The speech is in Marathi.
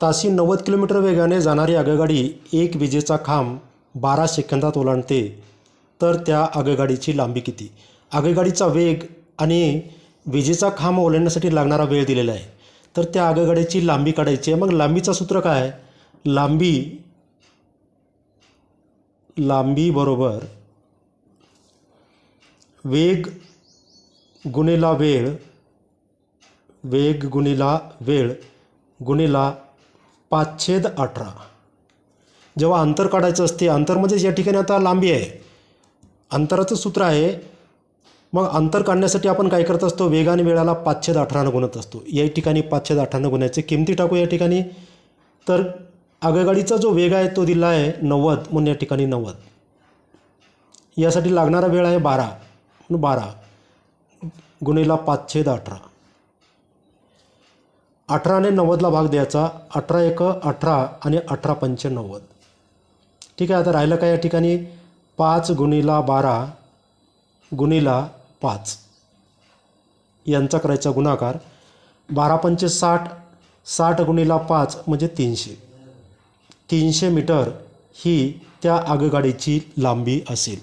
ताशी 90 किलोमीटर वेगाने जाणारी आगगाडी एक विजेचा खांब 12 सेकंदात ओलांडते तर त्या आगगाडीची लांबी किती? आगगाडीचा वेग आणि विजेचा खांब ओलांडण्यासाठी लागणारा वेळ दिलेला आहे. तर त्या आगगाडीची लांबी काढायची आहे. मग लांबीचं सूत्र काय आहे? लांबी बरोबर वेग गुणिला वेळ गुणिला 5/18. जेव्हा अंतर काढायचं असते, अंतर म्हणजे या ठिकाणी आता लांबी आहे, अंतराचं सूत्र आहे. मग अंतर काढण्यासाठी आपण काय करत असतो? वेग आणि वेळाला 5/18 गुणत असतो. या ठिकाणी 5/18 गुणायचे. किमती टाकू या ठिकाणी. तर आगगाडीचा जो वेग आहे तो दिला आहे 90, म्हणून या ठिकाणी 90. यासाठी लागणारा वेळ आहे 12 गुणिला 5/18. 18ने 90ला भाग द्यायचा. 18 एक 18 आणि 18 पंचे 90. ठीक आहे. आता राहिलं काय या ठिकाणी? 5 गुणिला 12 गुणिला 5 यांचा करायचा गुणाकार. 12 पंचे 60, 60 गुणिला 5 म्हणजे 300 मीटर ही त्या आगगाडीची लांबी असेल.